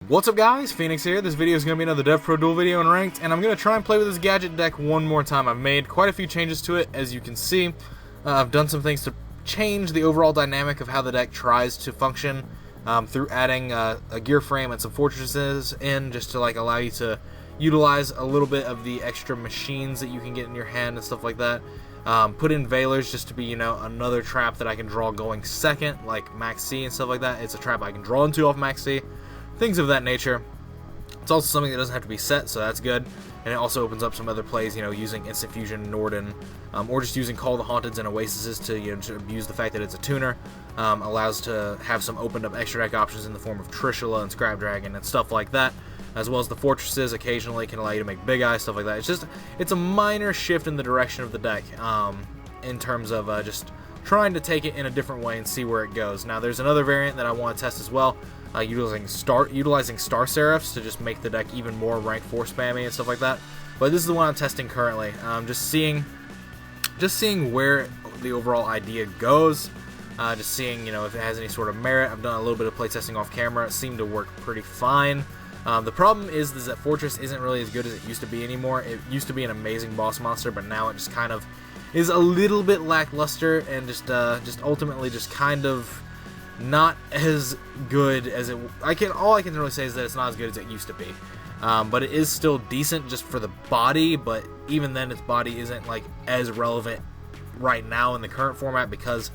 What's up guys, Phoenix here. This video is going to be another DevPro Duel video in Ranked, and I'm going to try and play with this gadget deck one more time. I've made quite a few changes to it, as you can see. I've done some things to change the overall dynamic of how the deck tries to function through adding a gear frame and some fortresses in, just to allow you to utilize a little bit of the extra machines that you can get in your hand and stuff like that. Put in Veilers just to be, another trap that I can draw going second, like Max C and stuff like that. It's a trap I can draw into off Max C. Things of that nature. It's also something that doesn't have to be set, so that's good. And it also opens up some other plays, using Instant Fusion, Norden, or just using Call the Haunteds and Oases to, to abuse the fact that it's a tuner. Allows to have some opened up extra deck options in the form of Trishula and Scrap Dragon and stuff like that. As well as the fortresses occasionally can allow you to make Big Eye, stuff like that. It's a minor shift in the direction of the deck in terms of just trying to take it in a different way and see where it goes. Now there's another variant that I want to test as well, utilizing Star Seraphs to just make the deck even more rank 4 spammy and stuff like that. But this is the one I'm testing currently. Just seeing where the overall idea goes. Just seeing if it has any sort of merit. I've done a little bit of playtesting off camera. It seemed to work pretty fine. The problem is that Fortress isn't really as good as it used to be anymore. It used to be an amazing boss monster, but now it just kind of is a little bit lackluster and just ultimately just kind of not as good as it. All I can really say is that it's not as good as it used to be. But it is still decent just for the body. But even then, its body isn't as relevant right now in the current format, because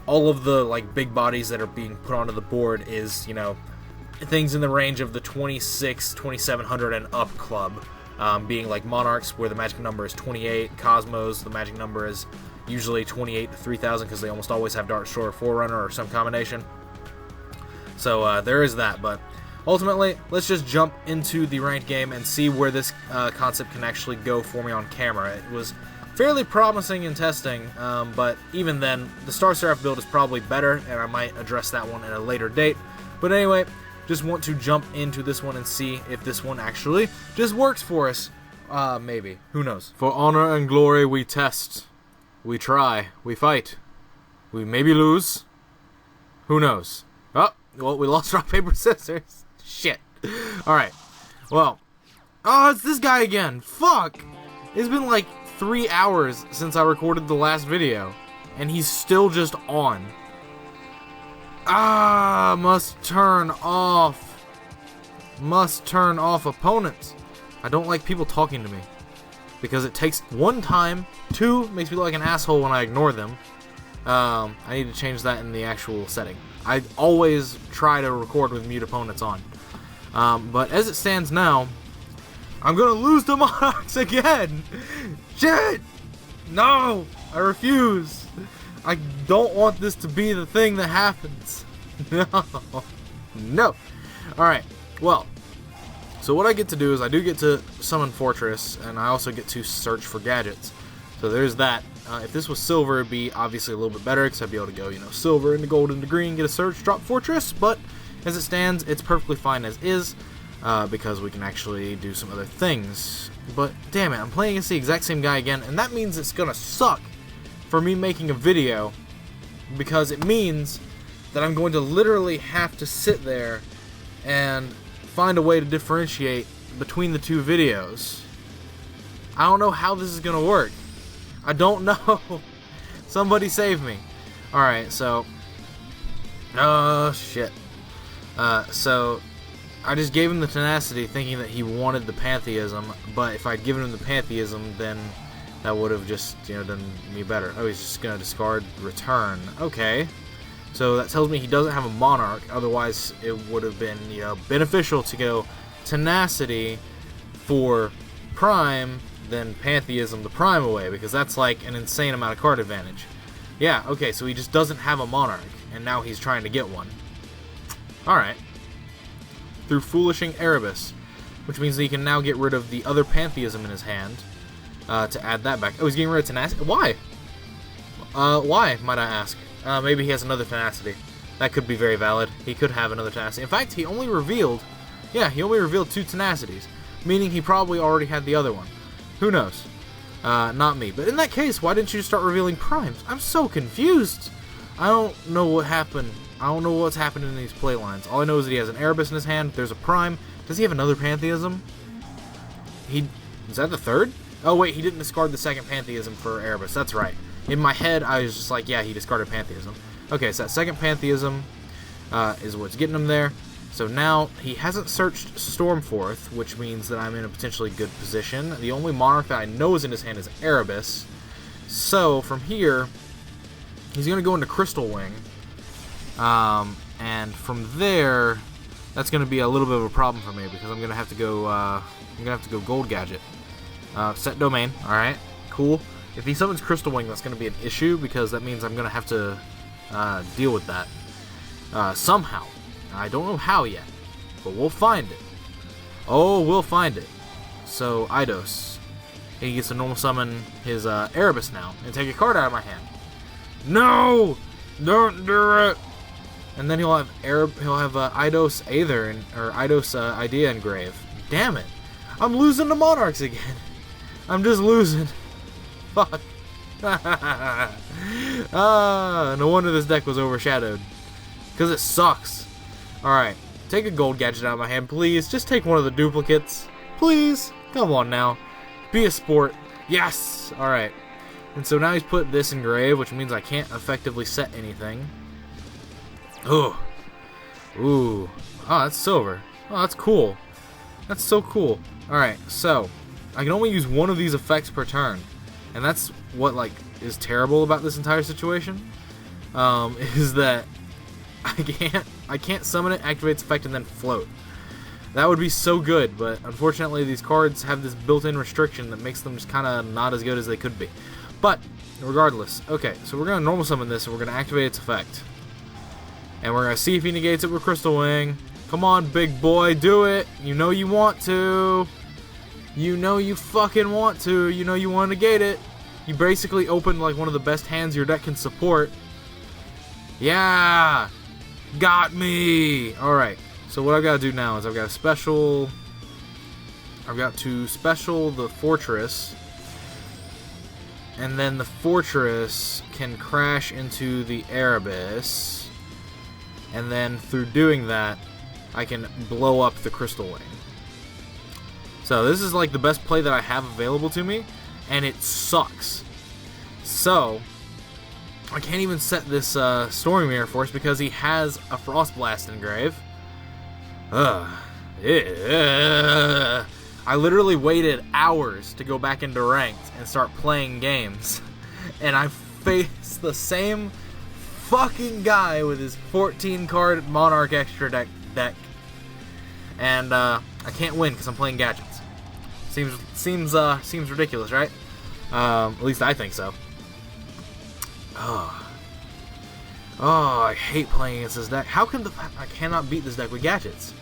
all of the big bodies that are being put onto the board is things in the range of the 2700 and up club, being like Monarchs, where the magic number is 28, Cosmos, the magic number is usually 28 to 3000, because they almost always have Dark Shore Forerunner or some combination. So there is that, but ultimately, let's just jump into the ranked game and see where this concept can actually go for me on camera. It was fairly promising in testing, but even then, the Star Seraph build is probably better, and I might address that one at a later date. But anyway, just want to jump into this one and see if this one actually just works for us. Maybe. Who knows? For honor and glory we test. We try. We fight. We maybe lose. Who knows? Oh, well, we lost rock, paper, scissors. Shit. Alright. Well. Oh, it's this guy again. Fuck. It's been 3 hours since I recorded the last video, and he's still just on. Must turn off. Must turn off opponents. I don't like people talking to me, because it takes 1 time, 2 makes me look like an asshole when I ignore them. I need to change that in the actual setting. I always try to record with mute opponents on. But as it stands now, I'm gonna lose to Monarchs again. Shit! No! I refuse. I don't want this to be the thing that happens. No. No. Alright, well. So what I get to do is I do get to summon Fortress, and I also get to search for gadgets. So there's that. If this was silver, it'd be obviously a little bit better, because I'd be able to go, silver into gold into green, get a search, drop Fortress. But as it stands, it's perfectly fine as is, because we can actually do some other things. But damn it, I'm playing against the exact same guy again, and that means it's gonna suck for me making a video, because it means that I'm going to literally have to sit there and find a way to differentiate between the two videos. I don't know how this is going to work. I don't know. Somebody save me. Alright, so shit. So I just gave him the tenacity thinking that he wanted the pantheism, but if I'd given him the pantheism, then that would have just, done me better. Oh, he's just gonna discard return. Okay. So that tells me he doesn't have a Monarch, otherwise it would have been, beneficial to go Tenacity for Prime, then Pantheism the Prime away, because that's an insane amount of card advantage. Yeah, okay, so he just doesn't have a Monarch, and now he's trying to get one. Alright. Through Foolishing Erebus, which means that he can now get rid of the other Pantheism in his hand, to add that back. Oh, he's getting rid of Tenacity? Why? Why, might I ask? Maybe he has another Tenacity. That could be very valid. He could have another Tenacity. In fact, he only revealed 2 Tenacities, meaning he probably already had the other one. Who knows? Not me. But in that case, why didn't you start revealing Primes? I'm so confused. I don't know what happened I don't know what's happening in these play lines. All I know is that he has an Erebus in his hand. There's a Prime. Does he have another Pantheism? Is that the third? Oh, wait, he didn't discard the second Pantheism for Erebus. That's right. In my head, I was just like, yeah, he discarded Pantheism. Okay, so that second Pantheism is what's getting him there. So now he hasn't searched Stormforth, which means that I'm in a potentially good position. The only Monarch that I know is in his hand is Erebus. So from here, he's going to go into Crystal Wing. And from there, that's going to be a little bit of a problem for me because I'm going to have to go Gold Gadget. Set domain. All right, cool. If he summons Crystal Wing, that's going to be an issue because that means I'm going to have to deal with that somehow. I don't know how yet, but we'll find it. Oh, we'll find it. So Eidos, he gets to normal summon his Erebus now and take a card out of my hand. No, don't do it. And then he'll have Eidos Aether or Eidos Idea Engrave. Damn it! I'm losing to Monarchs again. I'm just losing. Fuck. No wonder this deck was overshadowed. Because it sucks. Alright. Take a gold gadget out of my hand, please. Just take one of the duplicates. Please. Come on now. Be a sport. Yes! Alright. And so now he's put this in grave, which means I can't effectively set anything. Ooh. Ooh. Oh, that's silver. Oh, that's cool. That's so cool. Alright, so I can only use one of these effects per turn. And that's what, like, is terrible about this entire situation. Is that I can't summon it, activate its effect, and then float. That would be so good, but unfortunately these cards have this built-in restriction that makes them just kind of not as good as they could be. But, regardless. Okay, so we're going to normal summon this, and we're going to activate its effect. And we're going to see if he negates it with Crystal Wing. Come on, big boy, do it. You know you want to. You know you fucking want to. You know you want to negate it. You basically opened like one of the best hands your deck can support. Yeah. Got me. Alright. So what I've got to do now is I've got to special the Fortress. And then the Fortress can crash into the Erebus. And then through doing that, I can blow up the Crystal Wing. So this is like the best play that I have available to me, and it sucks. So I can't even set this Stormy Mirror Force because he has a Frost Blast in grave. I literally waited hours to go back into ranked and start playing games, and I faced the same fucking guy with his 14-card Monarch extra deck. And I can't win because I'm playing gadgets. Seems ridiculous, right? At least I think so. Oh, I hate playing against this deck. How come I cannot beat this deck with gadgets?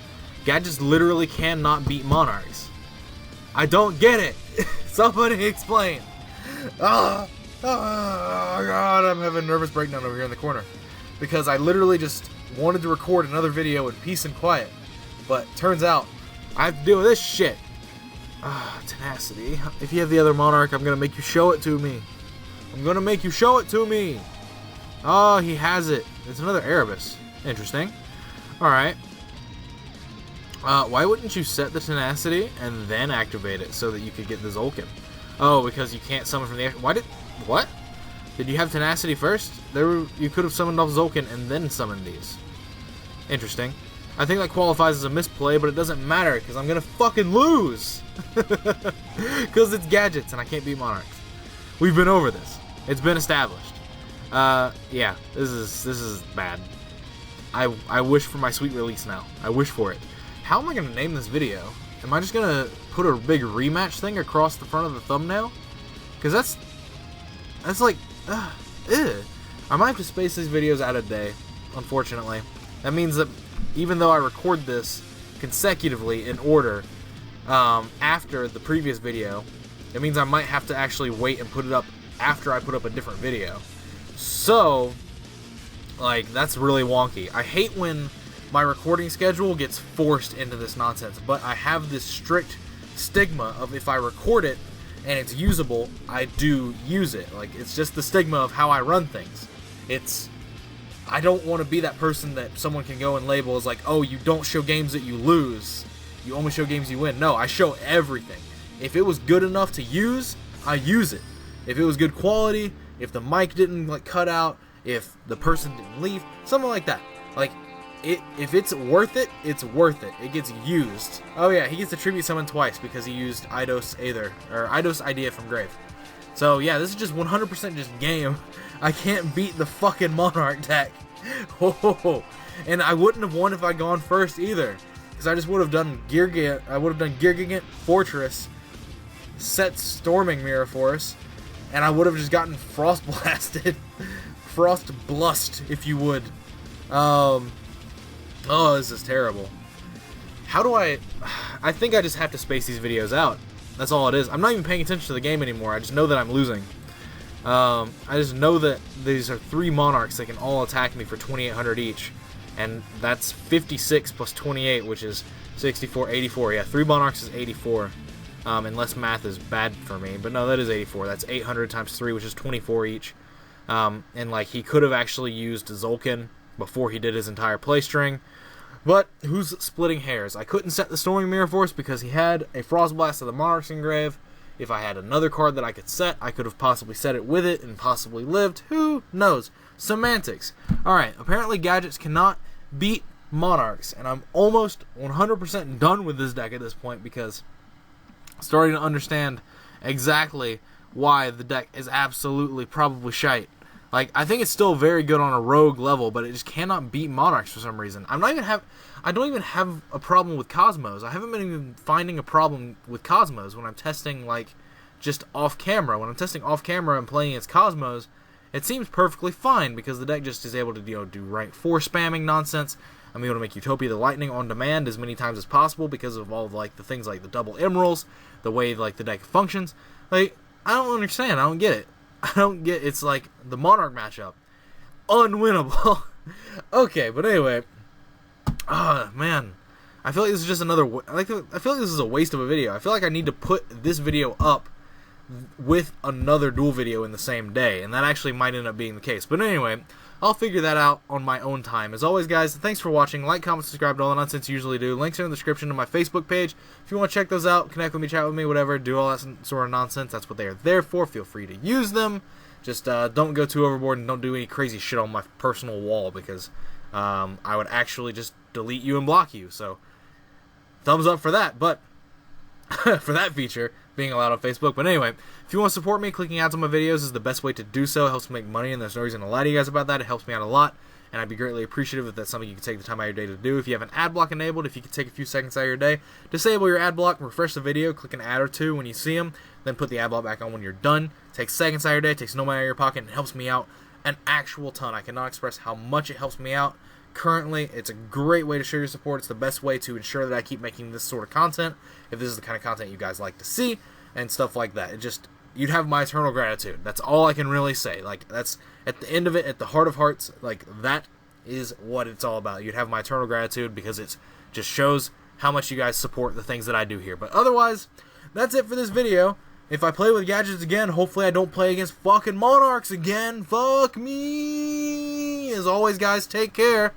Gadgets literally cannot beat Monarchs. I don't get it. Somebody explain. Oh God, I'm having a nervous breakdown over here in the corner because I literally just wanted to record another video in peace and quiet, but turns out I have to deal with this shit. Tenacity. If you have the other Monarch, I'm gonna make you show it to me. I'm gonna make you show it to me. Oh, he has it. It's another Erebus. Interesting. Alright. Why wouldn't you set the Tenacity and then activate it so that you could get the Zolkin? Oh, because you can't summon from the... What? Did you have Tenacity first? You could have summoned off Zolkin and then summoned these. Interesting. I think that qualifies as a misplay, but it doesn't matter because I'm gonna fucking lose. Because it's gadgets and I can't beat Monarchs. We've been over this. It's been established. Yeah, this is bad. I wish for my sweet release now. I wish for it. How am I gonna name this video? Am I just gonna put a big rematch thing across the front of the thumbnail? Because that's like, I might have to space these videos out a day, unfortunately. That means that even though I record this consecutively in order after the previous video, it means I might have to actually wait and put it up after I put up a different video. So, like, that's really wonky. I hate when my recording schedule gets forced into this nonsense, but I have this strict stigma of if I record it and it's usable, I do use it. Like, it's just the stigma of how I run things. It's I don't want to be that person that someone can go and label as like, oh, you don't show games that you lose. You only show games you win. No, I show everything. If it was good enough to use, I use it. If it was good quality, if the mic didn't like cut out, if the person didn't leave, something like that. Like, if it's worth it, it's worth it. It gets used. Oh yeah, he gets to tribute summon twice because he used Eidos Idea from Grave. So yeah, this is just 100% just game. I can't beat the fucking Monarch deck. And I wouldn't have won if I'd gone first either. Because I just would have done Gear Gigant, Fortress, set Storming Mirror Force, and I would have just gotten Frost Blasted. Frost Blust, if you would. Oh, this is terrible. How do I think I just have to space these videos out. That's all it is. I'm not even paying attention to the game anymore. I just know that I'm losing. I just know that these are 3 Monarchs that can all attack me for 2,800 each. And that's 56 plus 28, which is 64, 84. Yeah, 3 Monarchs is 84. Unless math is bad for me. But no, that is 84. That's 800 times 3, which is 24 each. And like, he could have actually used Zolkin before he did his entire play string. But who's splitting hairs? I couldn't set the Storming Mirror Force because he had a Frost Blast of the Monarchs engraved. If I had another card that I could set, I could have possibly set it with it and possibly lived. Who knows? Semantics. Alright, apparently gadgets cannot beat Monarchs, and I'm almost 100% done with this deck at this point because I'm starting to understand exactly why the deck is absolutely probably shite. Like, I think it's still very good on a rogue level, but it just cannot beat Monarchs for some reason. I don't even have a problem with Cosmos. I haven't been even finding a problem with Cosmos when I'm testing, like, just off camera. When I'm testing off camera and playing against Cosmos, it seems perfectly fine because the deck just is able to, you know, do rank 4 spamming nonsense. I'm able to make Utopia the Lightning on demand as many times as possible because of all of, like, the things like the double emeralds, the way, like, the deck functions. Like, I don't understand. I don't get it. It's like the Monarch matchup. Unwinnable. Okay, but anyway. Man. I feel like this is just another... I feel like this is a waste of a video. I feel like I need to put this video up with another Duel video in the same day. And that actually might end up being the case. But anyway, I'll figure that out on my own time. As always, guys, thanks for watching. Like, comment, subscribe to all the nonsense you usually do. Links are in the description to my Facebook page. If you want to check those out, connect with me, chat with me, whatever, do all that sort of nonsense. That's what they are there for. Feel free to use them. Just don't go too overboard and don't do any crazy shit on my personal wall because I would actually just delete you and block you. So, thumbs up for that. But for that feature being allowed on Facebook. But anyway, if you want to support me, clicking ads on my videos is the best way to do so. It helps me make money, and there's no reason to lie to you guys about that. It helps me out a lot, and I'd be greatly appreciative if that's something you could take the time out of your day to do. If you have an ad block enabled, if you could take a few seconds out of your day, disable your ad block, refresh the video, click an ad or two when you see them, then put the ad block back on when you're done. It takes seconds out of your day, it takes no money out of your pocket, and it helps me out an actual ton. I cannot express how much it helps me out. Currently, it's a great way to show your support. It's the best way to ensure that I keep making this sort of content, if this is the kind of content you guys like to see, and stuff like that. It just, you'd have my eternal gratitude. That's all I can really say. Like, that's, at the end of it, at the heart of hearts, like, that is what it's all about. You'd have my eternal gratitude because it just shows how much you guys support the things that I do here. But otherwise, that's it for this video. If I play with gadgets again, hopefully I don't play against fucking Monarchs again. Fuck me! As always, guys, take care.